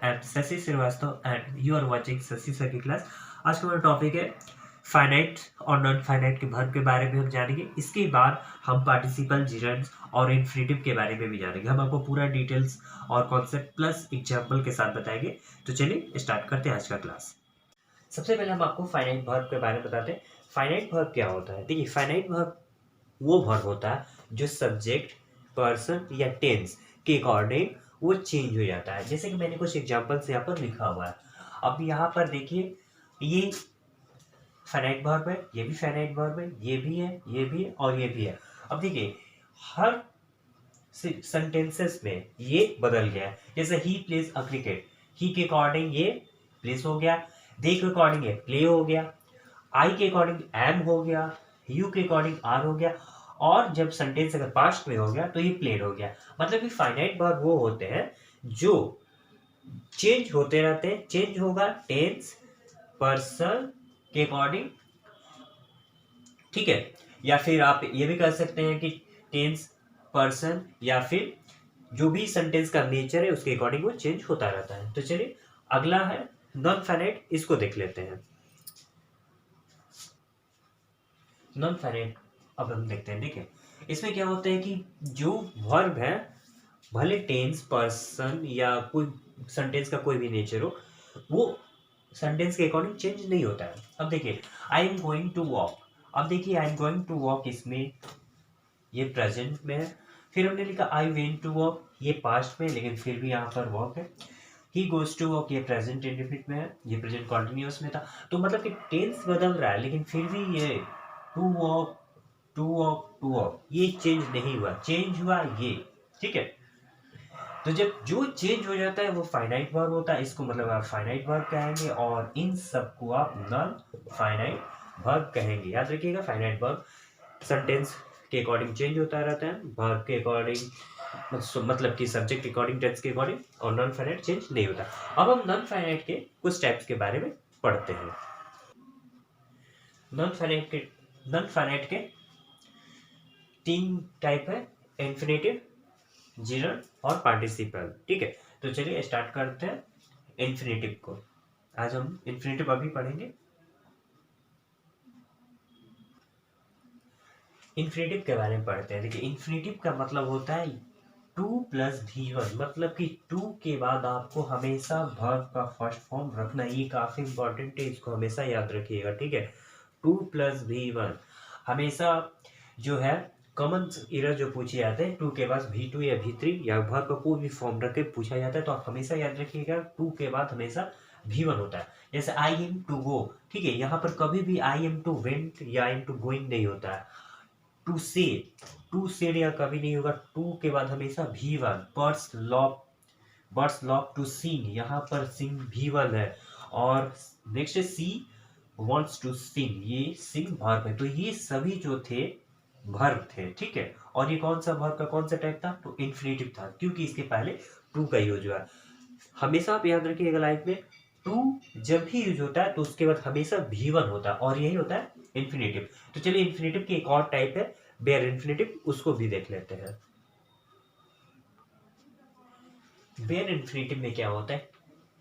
I am Shashi Srivastava and you are watching Shashi sir की क्लास। आज का हमारा टॉपिक है फाइनाइट और नॉन फाइनाइट के वर्ब के बारे में हम जानेंगे। इसके बाद हम पार्टिसिपल, जिरेंड्स और इन्फिनिटिव के बारे में भी जानेंगे। हम आपको पूरा डिटेल्स और कॉन्सेप्ट प्लस एग्जाम्पल के साथ बताएंगे। तो चलिए स्टार्ट करते हैं आज का क्लास। सबसे पहले हम आपको फाइनाइट वर्ब के बारे में बताते हैं। फाइनाइट वर्ब क्या होता है? देखिए, फाइनाइट वर्ब वो वर्ब होता है जो सब्जेक्ट, पर्सन या टेंस के अकॉर्डिंग वो चेंज हो जाता है। जैसे कि मैंने कुछ एग्जांपल्स यहाँ पर लिखा हुआ है। अब यहाँ पर देखिए, ये फाइनाइट वर्ब है, ये भी फाइनाइट वर्ब है, ये भी है, ये भी है और ये भी है। अब देखिए, हर सेंटेंसेस में ये बदल गया है। जैसे ही प्लेज अ क्रिकेट, ही के अकॉर्डिंग ये प्लेस हो गया, दे के अकॉर्डिंग ये प्ले हो गया, आई के अकॉर्डिंग एम हो गया, यू के अकॉर्डिंग आर हो गया, और जब सेंटेंस अगर पास्ट में हो गया तो ये प्लेड हो गया। मतलब कि फाइनाइट वर्ब वो होते हैं जो चेंज होते रहते हैं। चेंज होगा टेंस, पर्सन के अकॉर्डिंग, ठीक है। या फिर आप ये भी कर सकते हैं कि टेंस, पर्सन या फिर जो भी सेंटेंस का नेचर है उसके अकॉर्डिंग वो चेंज होता रहता है। तो चलिए अगला है नॉन फाइनाइट, इसको देख लेते हैं। नॉन फाइनाइट अब हम देखते हैं। देखिए, इसमें क्या होता है कि जो वर्ब है, भले टेंस, पर्सन या कोई सेंटेंस का कोई भी नेचर हो, वो सेंटेंस के अकॉर्डिंग चेंज नहीं होता है। अब देखिए, I am going to walk. अब देखिए, I am going to walk, इसमें ये प्रेजेंट में है। फिर हमने लिखा आई वेंट टू वॉक, ये पास्ट में, लेकिन फिर भी यहाँ पर वॉक है। ही गोज टू वॉक, ये प्रेजेंट इंडेफिनिट में है, ये प्रेजेंट कॉन्टिन्यूअस में था। तो मतलब कि टेंस बदल रहा है, लेकिन फिर भी ये to walk, to walk, to walk, ये चेंज नहीं हुआ। चेंज हुआ ये, ठीक है। तो जब जो चेंज हो जाता है वो फाइनाइट वर्ब होता है। इसको मतलब आप फाइनाइट वर्ब कहेंगे और इन सबको आप नॉन फाइनाइट वर्ब कहेंगे। याद रखिएगा, फाइनाइट वर्ब सेंटेंस के अकॉर्डिंग चेंज होता रहता है, वर्ब के अकॉर्डिंग मतलब कि सब्जेक्ट के अकॉर्डिंग, टेंस के अकॉर्डिंग, और नॉन फाइनाइट चेंज नहीं होता। अब हम नॉन फाइनाइट के कुछ टाइप्स के बारे में पढ़ते हैं। नॉन फाइनाइट के तीन टाइप है, इन्फिनेटिव, जिरंड और पार्टिसिपल, ठीक है। तो चलिए स्टार्ट करते हैं इन्फिनेटिव को। आज हम इन्फिनेटिव अभी पढ़ेंगे। इन्फिनेटिव के बारे में पढ़ते हैं। देखिए, इन्फिनेटिव का मतलब होता है 2+V1, मतलब कि 2 के बाद आपको हमेशा वर्ब का फर्स्ट फॉर्म रखना। ये काफी इंपॉर्टेंट है, इसको हमेशा याद रखिएगा, ठीक है। 2+V1 हमेशा जो है कॉमन एरर जो पूछे जाते हैं, 2 के बाद V2 या V3 या वर्ब का कोई भी फॉर्म रख के पूछा जाता है, तो आप हमेशा याद रखिएगा 2 के बाद हमेशा V1 होता है। जैसे आई एम टू गो, ठीक है, यहाँ पर कभी भी आई एम टू वेंट या आई एम टू गोइंग नहीं होता है। टू से, टू से या कभी नहीं होगा। टू के बाद हमेशा V1। Birds love to sing, यहाँ पर सिंग V1 है। और नेक्स्ट है सी वॉन्ट्स टू सिंग, ये सिंग वर्ब है। तो ये सभी जो थे वर्ब थे, ठीक है। और ये कौन सा वर्ब का कौन सा टाइप था? तो इन्फिनेटिव था, क्योंकि इसके पहले टू का यूज हुआ है। हमेशा आप याद रखिएगा लाइफ में, टू जब भी यूज होता है तो उसके बाद हमेशा V1 होता है, और यही होता है इन्फिनेटिव। तो चलिए इन्फिनेटिव की एक और टाइप है बेयर इन्फिनेटिव, उसको भी देख लेते हैं। बेयर इन्फिनेटिव में क्या होता है?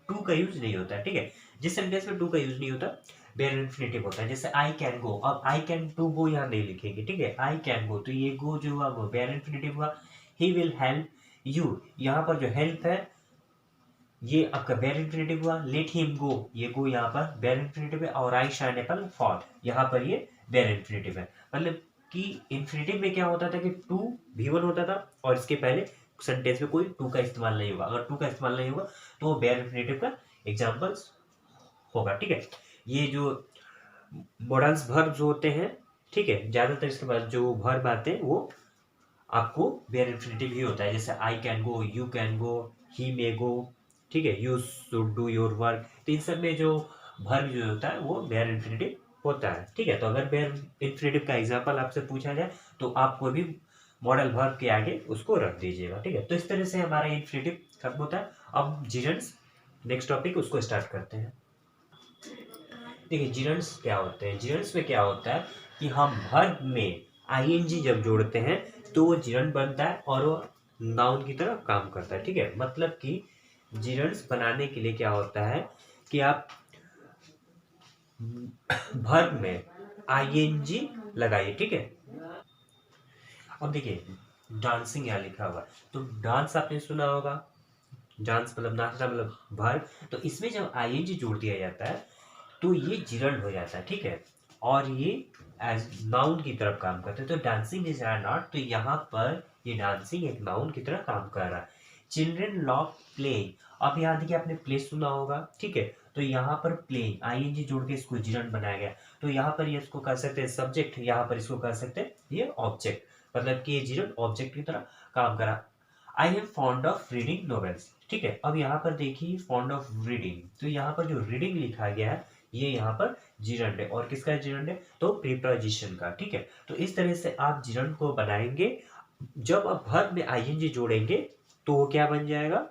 टू का यूज नहीं होता है, ठीक है। जिस सेंटेंस में टू का यूज नहीं होता, बेयर इन्फिनेटिव होता है। जैसे आई कैन गो, अब आई कैन टू गो यहाँ नहीं लिखेंगे, ठीक है। आई कैन गो, तो ये गो जो हुआ वो बेयर इन्फिनेटिव हुआ। ही विल हेल्प यू, यहाँ पर जो हेल्प है ये आपका बेयर इन्फिनेटिव हुआ। लेट हिम गो, ये गो यहाँ पर बेयर इन्फिनेटिव है। और आई शाइन एप्पल फॉल, यहाँ पर ये बेयर इन्फिनेटिव है। मतलब कि इन्फिनेटिव में क्या होता था कि टू V1 होता था, और इसके पहले सेंटेंस में कोई टू का इस्तेमाल नहीं होगा। अगर टू का इस्तेमाल नहीं होगा तो वो बेयर इन्फिनेटिव का एग्जाम्पल्स होगा, ठीक है। ये जो मॉडल्स वर्ब्स होते हैं, ठीक है, ज्यादातर इसके बाद जो वर्ब आते हैं वो आपको बेयर इन्फिनेटिव ही होता है। जैसे I can go, you can go, he may go, ठीक है, you should do your work. तो इन सब में जो वर्ब जो होता है वो बेयर इन्फिनेटिव होता है, ठीक है। तो अगर बेयर इन्फिनेटिव का एग्जांपल आपसे पूछा जाए तो आप कोई भी मॉडल वर्ब के आगे उसको रख दीजिएगा, ठीक है। तो इस तरह से हमारा इन्फिनेटिव खत्म होता है। अब जिरेंड्स, नेक्स्ट टॉपिक, उसको स्टार्ट करते हैं। देखिए, जिरेंड्स क्या होते हैं? जिरेंड्स में क्या होता है कि हम वर्ब में आईएनजी जब जोड़ते हैं तो वो जिरंड बनता है और वो नाउन की तरह काम करता है, ठीक है। मतलब कि जिरंड्स बनाने के लिए क्या होता है कि आप वर्ब में आईएनजी लगाइए, ठीक है। अब देखिए डांसिंग यहाँ लिखा हुआ है, तो डांस आपने सुना होगा, डांस मतलब नाचना मतलब वर्ब, तो इसमें जब आईएनजी जोड़ दिया जाता है तो ये जिरंड हो जाता है, ठीक है। और ये एज नाउन की तरफ काम करते हैं, तो डांसिंग इज आर नॉट, तो यहाँ पर ये डांसिंग एक नाउन की तरह काम कर रहा है। चिल्ड्रेन लव प्लेइंग, अब यहाँ देखिए आपने प्ले सुना होगा, ठीक है, तो यहाँ पर प्लेइंग आईएनजी जोड़ के इसको जिरंड बनाया गया, तो यहाँ पर ये इसको कह सकते हैं सब्जेक्ट, यहाँ पर इसको कह सकते हैं ये ऑब्जेक्ट, मतलब कि ये जिरंड ऑब्जेक्ट की तरह काम करा। I am fond of reading novels, ठीक है। अब यहाँ पर देखिए फॉन्ड ऑफ रीडिंग, तो यहाँ पर जो रीडिंग लिखा गया है ये यहाँ पर जिरंड है, और किसका जिरंड है, तो प्रीपोजिशन का, ठीक है। तो इस तरह से आप जिरंड को बनाएंगे, जब आप वर्ब में आईएनजी जोड़ेंगे तो वो क्या बन जाएगा,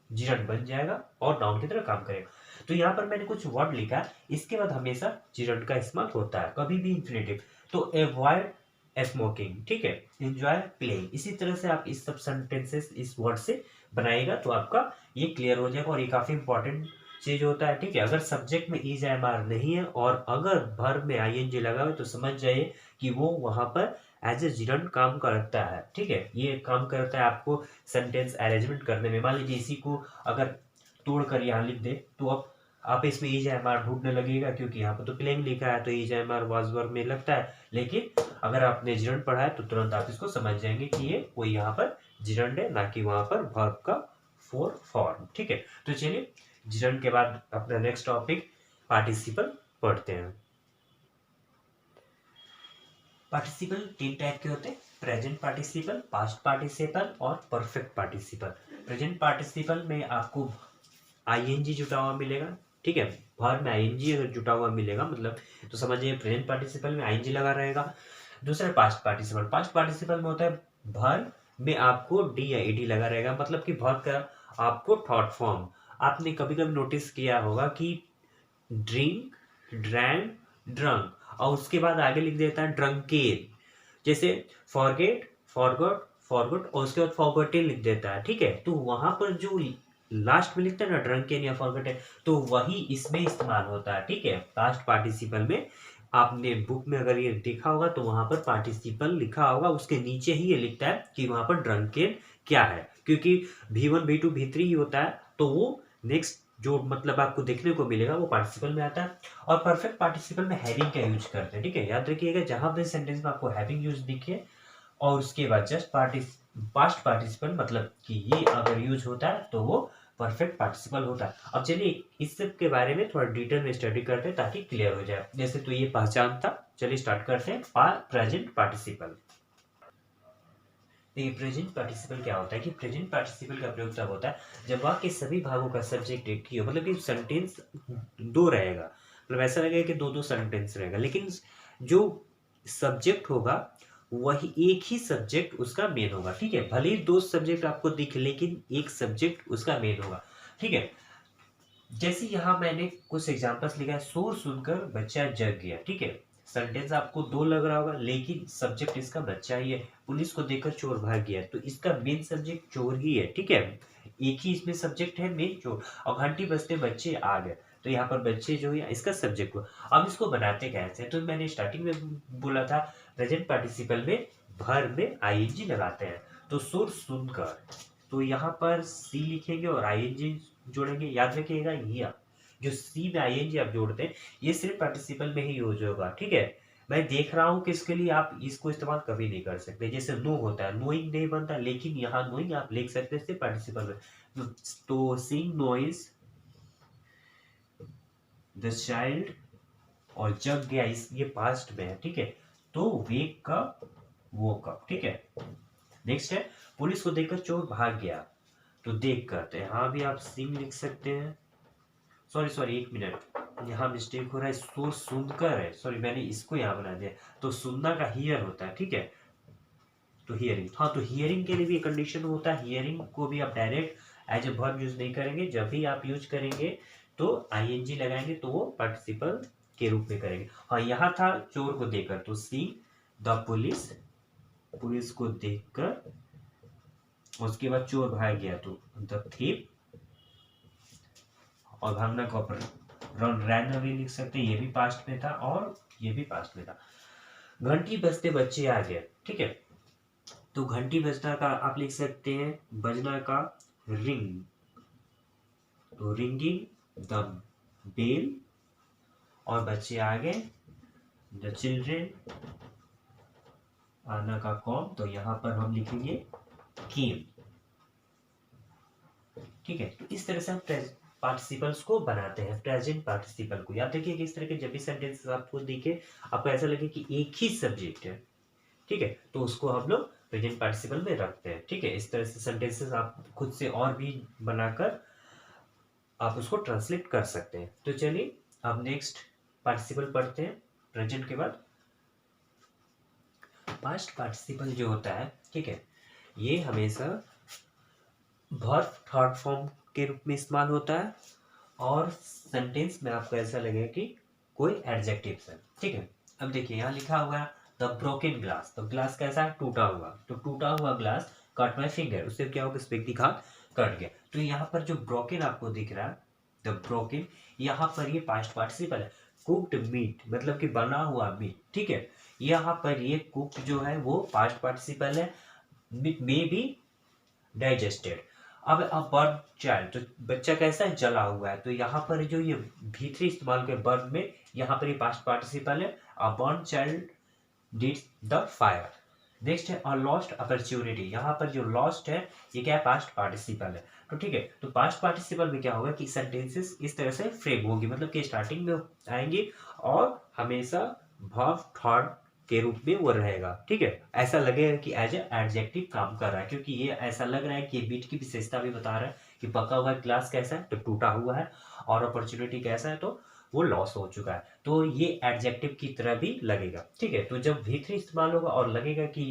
जिरंड बन जाएगा और नाउन की तरह काम करेगा। तो यहाँ पर मैंने कुछ वर्ड लिखा है, इसके बाद हमेशा जिरंड का इस्तेमाल होता है, कभी भी इंफिनिटिव, तो अवॉइड स्मोकिंग, ठीक है, एंजॉय प्लेइंग, इसी तरह से आप इस सब सेंटेंसेस इस वर्ड से बनाएगा तो आपका ये क्लियर हो जाएगा। और ये काफी इंपॉर्टेंट चीज होता है, ठीक है। अगर सब्जेक्ट में इज एम आर नहीं है और अगर वर्ब में आईएनजी लगा हुआ है तो समझ जाइए कि वो वहां पर एज ए जिरंड काम करता है, ठीक है। ये काम करता है आपको सेंटेंस अरेंजमेंट करने में। मान लीजिए इसी को अगर तोड़ कर यहाँ लिख दे तो अब आप इसमें ईज एम आर ढूंढने लगेगा, क्योंकि यहाँ पर तो प्लेइंग लिखा है तो is am are was verb में लगता है, लेकिन अगर आपने जिरंड पढ़ा है तो तुरंत आप इसको समझ जाएंगे कि ये कोई यहाँ पर जिरंड है, ना कि वहां पर वर्ब का फोर फॉर्म, ठीक है। तो चलिए जिरंड के बाद अपना नेक्स्ट टॉपिक पार्टिसिपल पढ़ते हैं। पार्टिसिपल तीन टाइप के होते हैं, प्रेजेंट पार्टिसिपल, पास्ट पार्टिसिपल और परफेक्ट पार्टिसिपल। प्रेजेंट पार्टिसिपल में आपको आईएनजी जुटा हुआ मिलेगा, ठीक है। वर्ब में आईएनजी अगर जुटा हुआ मिलेगा मतलब तो समझिए प्रेजेंट पार्टिसिपल में आईएनजी लगा रहेगा। दूसरा पास्ट पार्टिसिपल, पास्ट पार्टिसिपल में होता है वर्ब में आपको डी या ईडी लगा रहेगा, मतलब कि वर्ब का आपको थॉट फॉर्म, आपने कभी कभी नोटिस किया होगा कि ड्रिंक, ड्रैंक, ड्रंक, और उसके बाद आगे लिख देता है ड्रंकेन, जैसे फॉरगेट, फॉरगॉट, फॉरगॉट और उसके बाद फॉरगॉटेन लिख देता है, ठीक है। तो वहां पर जो लास्ट में लिखता है ना ड्रंकेन या फॉरगॉटेन, तो वही इसमें इस्तेमाल होता है, ठीक है। पास्ट पार्टिसिपल में आपने बुक में अगर ये देखा होगा तो वहां पर पार्टिसिपल लिखा होगा, उसके नीचे ही ये लिखता है कि वहां पर ड्रंकेन क्या है, क्योंकि V1 V2 V3 ही होता है, तो वो नेक्स्ट जो मतलब आपको देखने को मिलेगा वो पार्टिसिपल में आता है। और परफेक्ट पार्टिसिपल में हैविंग का यूज करते हैं, ठीक है। याद रखिएगा जहां पे सेंटेंस में आपको हैविंग यूज दिखे और उसके बाद जस्ट पास्ट पार्टिसिपल मतलब कि ये अगर यूज होता है तो वो परफेक्ट पार्टिसिपल होता है। अब चलिए इस सब के बारे में थोड़ा डिटेल में स्टडी करते हैं ताकि क्लियर हो जाए। जैसे तो ये पहचान था, चलिए स्टार्ट करते हैं। Present participle. देखिए प्रेजेंट पार्टिसिपल क्या होता है कि प्रेजेंट पार्टिसिपल का प्रयोग तब होता है जब वाक्य के सभी भागों का सब्जेक्ट एक ही हो, मतलब कि सेंटेंस दो रहेगा, मतलब ऐसा लगेगा कि दो दो सेंटेंस रहेगा, लेकिन जो सब्जेक्ट होगा वही एक ही सब्जेक्ट उसका मेन होगा, ठीक है। भले ही दो सब्जेक्ट आपको दिखे लेकिन एक सब्जेक्ट उसका मेन होगा, ठीक है। जैसे यहाँ मैंने कुछ एग्जांपल्स लिखा है, शोर सुनकर बच्चा जग गया, ठीक है। सेंटेंस आपको दो लग रहा होगा लेकिन सब्जेक्ट इसका बच्चा ही है। पुलिस को देखकर चोर भाग गया, तो इसका मेन सब्जेक्ट चोर ही है, ठीक है। एक ही इसमें सब्जेक्ट है मेन चोर, और घंटी बजते बच्चे आ गए, तो यहाँ पर बच्चे जो है इसका सब्जेक्ट हुआ। अब इसको बनाते कैसे, तो मैंने स्टार्टिंग में बोला था प्रेजेंट पार्टिसिपल में वर्ब में आईएनजी लगाते हैं, तो शोर सुनकर, तो यहाँ पर सी लिखेंगे और आईएनजी जोड़ेंगे। याद रखिएगा ये जो सी में आईएनजी आप जोड़ते हैं ये सिर्फ पार्टिसिपल में ही यूज होगा, ठीक है। मैं देख रहा हूं कि इसके लिए आप इसको इस्तेमाल कभी नहीं कर सकते, जैसे नो होता है, नोइंग नहीं बनता, लेकिन यहाँ नोइंग आप लिख सकते हैं सिर्फ पार्टिसिपल में। तो सीइंग नॉइज द चाइल्ड, और जग गया इस ये पास्ट में है, ठीक है। तो वेक का वो कब, ठीक है। नेक्स्ट है पुलिस को देखकर चोर भाग गया, तो देख करते हैं, हाँ भी आप सिंग लिख सकते हैं। सॉरी सॉरी एक मिनट, यहाँ मिस्टेक हो रहा है, सो सुनकर है, सॉरी मैंने इसको यहाँ बना दिया, तो सुनना का हियर होता है, ठीक है। तो हियरिंग, हाँ तो हियरिंग के लिए भी एक कंडीशन होता है, हियरिंग को भी आप direct as a verb use नहीं करेंगे, जब भी आप यूज करेंगे तो आईएनजी लगाएंगे तो वो पार्टिसिपल के रूप में करेंगे। हाँ यहाँ था चोर को देखकर, तो सी द पुलिस, पुलिस को देखकर, उसके बाद चोर भाग गया तो द थीफ और भागना को रन अवे लिख सकते हैं, ये भी पास्ट में था और ये भी पास्ट में था। घंटी बजते बच्चे आ गए, ठीक है, तो घंटी बजना का आप लिख सकते हैं बजना का रिंग, तो रिंगिंग द बेल, और बच्चे आ गए द चिल्ड्रेन, आना का कॉम, तो यहाँ पर हम लिखेंगे केम, ठीक है। तो इस तरह से हम पार्टिसिपल्स को बनाते हैं, प्रेजेंट पार्टिसिपल को। याद रखिए कि इस तरह के जब भी सेंटेंसेस आपको दिखे, आपको ऐसा लगे कि एक ही सब्जेक्ट है, ठीक है, तो उसको हम लोग प्रेजेंट पार्टिसिपल में रखते हैं, ठीक है। इस तरह से सेंटेंसेस आप खुद से और भी बनाकर आप उसको ट्रांसलेट कर सकते हैं। तो चलिए अब नेक्स्ट पार्टिसिपल पढ़ते हैं प्रेजेंट के बाद। पास्ट पार्टिसिपल जो होता है, ठीक है, ये हमेशा वर्ब थर्ड फॉर्म के रूप में इस्तेमाल होता है और सेंटेंस में आपको ऐसा लगेगा कि कोई एडजेक्टिव है, ठीक है। अब देखिए यहाँ लिखा हुआ है द ब्रोकन ग्लास, तो ग्लास कैसा है, टूटा हुआ, तो टूटा हुआ ग्लास कट माई फिंगर, उससे क्या होगा, इस व्यक्ति का हाथ कट गया। तो यहाँ पर जो ब्रोकन आपको दिख रहा है द ब्रोकन, यहाँ पर ये पास्ट पार्टिसिपल है। कुक्ड मीट मतलब कि बना हुआ मीट, ठीक है, यहाँ पर ये कुक्ड जो है वो पास्ट पार्टिसिपल है, मे बी डाइजेस्टेड। अब बर्न चाइल्ड, तो बच्चा कैसा है, जला हुआ है, तो यहाँ पर जो ये भीतरी इस्तेमाल के बर्न में, यहाँ पर ये पास्ट पार्टिसिपल है, a burn child did the fire. Next है अ लॉस्ट अपॉर्चुनिटी, यहाँ पर जो लॉस्ट है ये क्या है, पास्ट पार्टिसिपल है, तो ठीक है। तो पास्ट पार्टिसिपल में क्या होगा कि सेंटेंसेस इस तरह से फ्रेम होगी, मतलब कि स्टार्टिंग में आएंगे और हमेशा वर्ब थर्ड के रूप में वो रहेगा, ठीक है। ऐसा लगेगा कि एज ए एडजेक्टिव काम कर रहा है, क्योंकि ये ऐसा लग रहा है कि बीट की विशेषता भी बता रहा है कि पका हुआ ग्लास कैसा है, तो टूटा हुआ है, और अपॉर्चुनिटी कैसा है, तो वो लॉस हो चुका है, तो ये एडजेक्टिव की तरह भी लगेगा, ठीक है। तो जब V3 इस्तेमाल होगा और लगेगा कि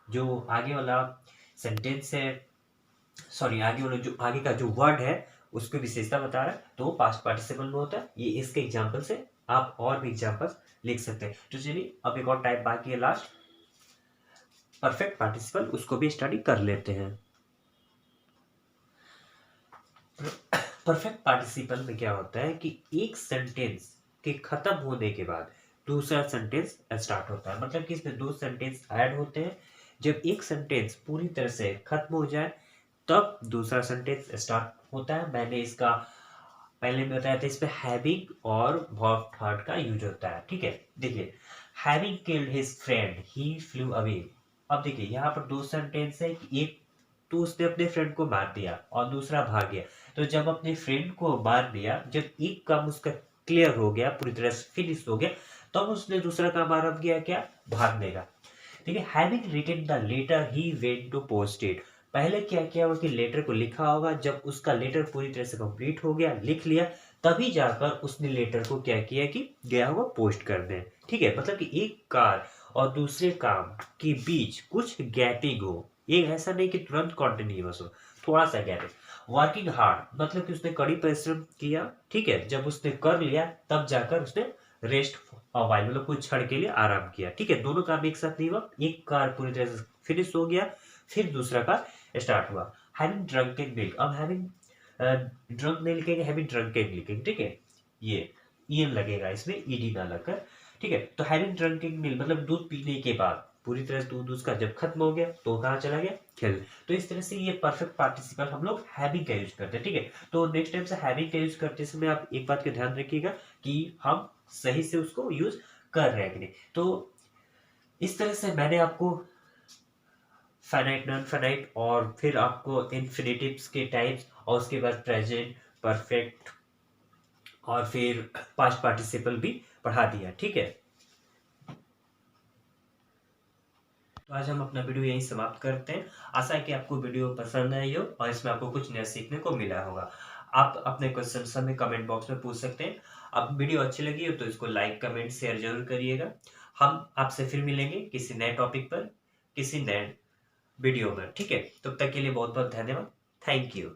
जो आगे वाला सेंटेंस है, सॉरी आगे वाला जो आगे का जो वर्ड है उसकी विशेषता बता रहा है, तो वो पास्ट पार्टिसिपल में होता है। ये इसके एग्जाम्पल से आप और भी एग्जाम्पल्स लिख सकते हैं। तो चलिए अब एक और टाइप बाकी है लास्ट, परफेक्ट पार्टिसिपल, उसको भी स्टडी कर लेते हैं। परफेक्ट पार्टिसिपल में क्या होता है कि एक सेंटेंस के खत्म होने के बाद दूसरा सेंटेंस स्टार्ट होता है, मतलब कि इसमें दो सेंटेंस ऐड होते हैं। जब एक सेंटेंस पूरी तरह से खत्म हो जाए तब दूसरा सेंटेंस स्टार्ट होता है। मैंने इसका पहले में बताया था, इसमें हैविंग और वर्ब थर्ड का यूज होता है, ठीक है। देखिए हैविंग किल्ड हिज फ्रेंड ही फ्लू अवे। अब देखिए यहाँ पर दो सेंटेंस है कि एक तो उसने अपने फ्रेंड को मार दिया और दूसरा भाग गया। तो जब अपने फ्रेंड को मार दिया, जब एक काम उसका क्लियर हो गया, पूरी तरह से फिनिश हो गया, तब उसने दूसरा काम आरंभ किया, क्या, भागने का, ठीक है। Having written the letter he went to post it. पहले क्या किया होगा कि लेटर को लिखा होगा, जब उसका लेटर पूरी तरह से कंप्लीट हो गया, लिख लिया, तभी जाकर उसने लेटर को क्या किया कि गया होगा पोस्ट करने, ठीक है। मतलब कि एक कार और दूसरे काम के बीच कुछ गैपिंग हो, ये ऐसा नहीं कि तुरंत कॉन्टिन्यूअस हो, थोड़ा सा गैप है। वर्किंग हार्ड मतलब कि उसने कड़ी परिश्रम किया, ठीक है, जब उसने कर लिया तब जाकर उसने रेस्ट वाइल मतलब कुछ क्षण के लिए आराम किया, ठीक है। दोनों काम एक साथ नहीं हुआ, एक कार पूरी तरह से फिनिश हो गया फिर दूसरा कार स्टार्ट हुआ। हैविंग ड्रंकन मिल्क, अब हैविंग ड्रंक नहीं लिखेंगे, हैविंग ड्रंकन लिखेंगे, ठीक है, ये ईएन लगेगा इसमें, ईडी ना लगकर, ठीक है। तो हैविंग ड्रंकन मिल्क मतलब दूध पीने के बाद, पूरी तरह से दूध उसका जब खत्म हो गया तो कहाँ चला गया, खेल। तो इस तरह से ये परफेक्ट पार्टिसिपल हम लोग हैविंग का यूज करते हैं, ठीक है। तो नेक्स्ट टाइम से हैविंग का यूज करते समय आप एक बात का ध्यान रखिएगा कि हम सही से उसको यूज कर रहे हैं कि नहीं। तो इस तरह से मैंने आपको फाइनाइट, नॉन फाइनाइट और फिर आपको इन्फिनिटिव्स के टाइप्स और उसके बाद प्रेजेंट, परफेक्ट और फिर पास्ट पार्टिसिपल भी पढ़ा दिया, ठीक है। तो आज हम अपना वीडियो यहीं समाप्त करते हैं। आशा है कि आपको वीडियो पसंद आई हो और इसमें आपको कुछ नया सीखने को मिला होगा। आप अपने क्वेश्चन हमें कमेंट बॉक्स में पूछ सकते हैं। अब वीडियो अच्छी लगी हो तो इसको लाइक, कमेंट, शेयर जरूर करिएगा। हम आपसे फिर मिलेंगे किसी नए टॉपिक पर, किसी नए वीडियो में, ठीक है। तब तक के लिए बहुत बहुत धन्यवाद। Thank you.